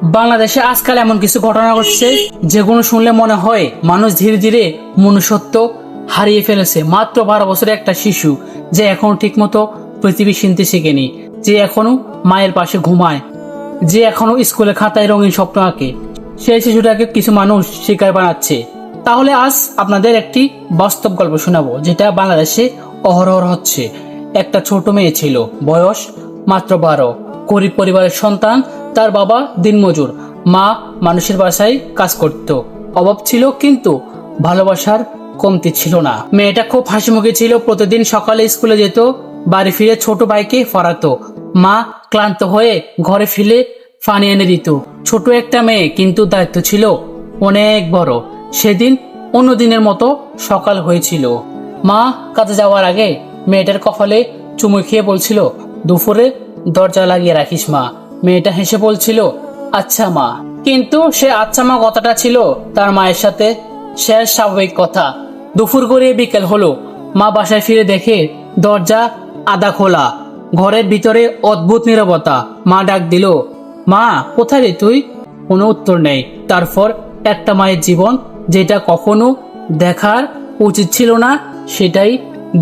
বাংলাদেশে আজকাল এমন কিছু ঘটনা ঘটছে যেগুলো শুনলে মনে হয় মানুষ ধীরে ধীরে মনুষ্যত্ব হারিয়ে ফেলেছে। মাত্র 12 বছরের একটা শিশু যে এখনো ঠিকমতো পৃথিবী চিনতে শেখেনি, যে এখনো মায়ের পাশে ঘুমায়, যে এখনো স্কুলে খাতায় রঙিন স্বপ্ন আঁকে, সেই শিশুটাকে কিছু মানুষ শিকার বানাচ্ছে। তাহলে আজ আপনাদের একটি বাস্তব গল্প শোনাবো, যেটা বাংলাদেশে অহরহ হচ্ছে। একটা ছোট মেয়ে ছিল, বয়স মাত্র 12, গরিব পরিবারের সন্তান। তার বাবা দিনমজুর, মা মানুষের বাসায় কাজ করত। অভাব ছিল কিন্তু ভালোবাসার কমতি ছিল না। মেয়েটা খুব হাসিমুখী ছিল, প্রতিদিন সকালে স্কুলে যেত, বাড়ি ফিরে ছোট ভাইকে পড়াতো। মা ক্লান্ত হয়ে ঘরে ফিরে পানি এনে দিত। ছোট একটা মেয়ে, কিন্তু দায়িত্ব ছিল অনেক বড়। সেদিন অন্য দিনের মতো সকাল হয়েছিল। মা কাজে যাওয়ার আগে মেয়েটার কপালে চুমু খেয়ে বলছিল, দুপুরে দরজা লাগিয়ে রাখিস মা। মেয়েটা হেসে বলছিল, আচ্ছা মা। কিন্তু সে আচ্ছা মা কথাটা ছিল তার মায়ের সাথে শেষ স্বাভাবিক কথা। দুপুর গড়িয়ে বিকেল হলো, মা বাসায় ফিরে দেখে দরজা আধা খোলা, ঘরের ভিতরে অদ্ভুত নীরবতা। মা ডাক দিল, মা কোথায় রে তুই? কোনো উত্তর নেই। তারপর একটা মায়ের জীবন যেটা কখনো দেখার উচিত ছিল না, সেটাই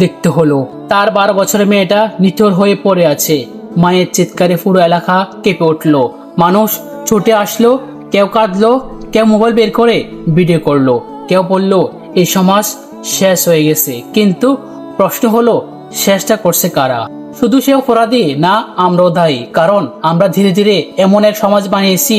দেখতে হলো। তার 12 বছরের মেয়েটা নিথর হয়ে পড়ে আছে। মায়ের চিৎকারে পুরো এলাকা কেঁপে উঠলো। মানুষ ছুটে আসলো, কেউ কাঁদলো, কেউ মোবাইল বের করে ভিডিও করলো, কেউ বলল এই সমাজ শেষ হয়ে গেছে। কিন্তু প্রশ্ন হলো, শেষটা করছে কারা? শুধু সে অপরাধী না, আমরাও দায়ী। কারণ আমরা ধীরে ধীরে এমন এক সমাজ বানিয়েছি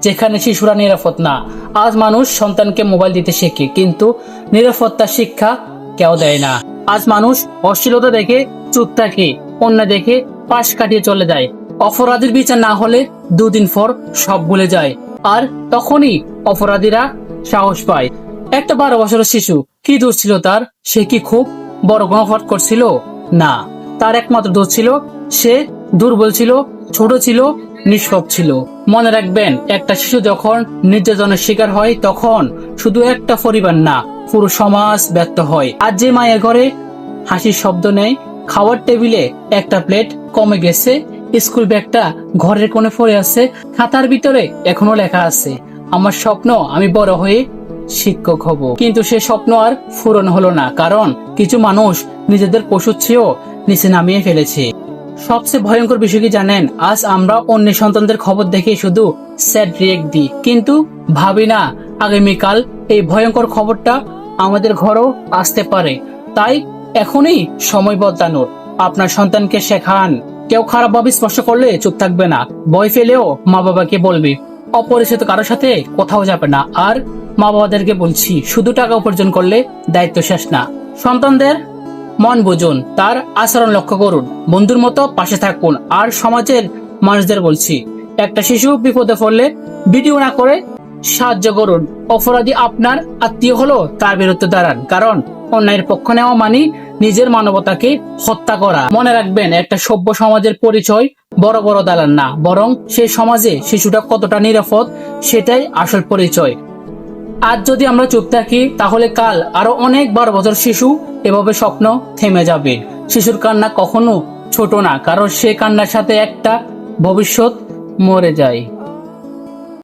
যেখানে শিশুরা নিরাপদ না। আজ মানুষ সন্তানকে মোবাইল দিতে শেখে, কিন্তু নিরাপত্তার শিক্ষা কেউ দেয় না। আজ মানুষ অশ্লীলতা দেখে চুপ থাকে, অন্য দেখে পাশ কাটিয়ে চলে যায়। অপরাধীর বিচার না হলে দুদিন পর সব ভুলে যায়, আর তখনই অপরাধীরা সাহস পায়। একটা 12 বছরের শিশু, কি দোষ ছিল তার? সে কি খুব বড় কোনো অপরাধ করছিল? না, তার একমাত্র দোষ ছিল সে দুর্বল ছিল, ছোট ছিল, নিষ্পাপ ছিল। মনে রাখবেন, একটা শিশু যখন নির্যাতনের শিকার হয়, তখন শুধু একটা পরিবার না, পুরো সমাজ ব্যর্থ হয়। আর যে মায়ের ঘরে হাসির শব্দ নেই, খাওয়ার টেবিলে একটা প্লেট কমে গেছে, স্কুল ব্যাগটা ঘরের কোণে পড়ে আছে, খাতার ভিতরে এখনো লেখা আছে, আমার স্বপ্ন আমি বড় হয়ে শিক্ষক হব। কিন্তু সে স্বপ্ন আর পূরণ হলো না, কারণ কিছু মানুষ নিজেদের পশুর চেয়েও নিচে নামিয়ে ফেলেছে। সবচেয়ে ভয়ঙ্কর বিষয় কি জানেন? আজ আমরা অন্য সন্তানদের খবর দেখে শুধু স্যাড রিয়েক্ট দিই, কিন্তু ভাবি না আগামীকাল এই ভয়ঙ্কর খবরটা আমাদের ঘরেও আসতে পারে। তাই এখনই সময় বদলানোর। আপনার সন্তানকে শেখান, কেউ খারাপ ভাবে স্পর্শ করলে চুপ থাকবে না, ভয় পেলেও মা বাবাকে বলবে। অপরিচিত কারোর সাথে কোথাও যাবে না। আর মা বাবাদেরকে বলছি, শুধু টাকা উপার্জন করলে দায়িত্ব শেষ না। সন্তানদের মন বুঝুন, তার আচরণ লক্ষ্য করুন, বন্ধুর মতো পাশে থাকুন। আর সমাজের মানুষদের বলছি, একটা শিশু বিপদে পড়লে ভিডিও না করে সাহায্য করুন। অপরাধী আপনার আত্মীয় হলো তার বিরুদ্ধে দাঁড়ান, কারণ অন্যায়ের পক্ষ নেওয়া মানে নিজের মানবতাকে হত্যা করা। মনে রাখবেন, একটা সভ্য সমাজের পরিচয় বড় বড় দালান না, বরং সেই সমাজে শিশুটা কতটা নিরাপদ সেটাই আসল পরিচয়। আজ যদি আমরা চুপ থাকি, তাহলে কাল আরো অনেক 12 বছর শিশু এভাবে স্বপ্ন থেমে যাবে। শিশুর কান্না কখনো ছোট না, কারণ সে কান্নার সাথে একটা ভবিষ্যৎ মরে যায়।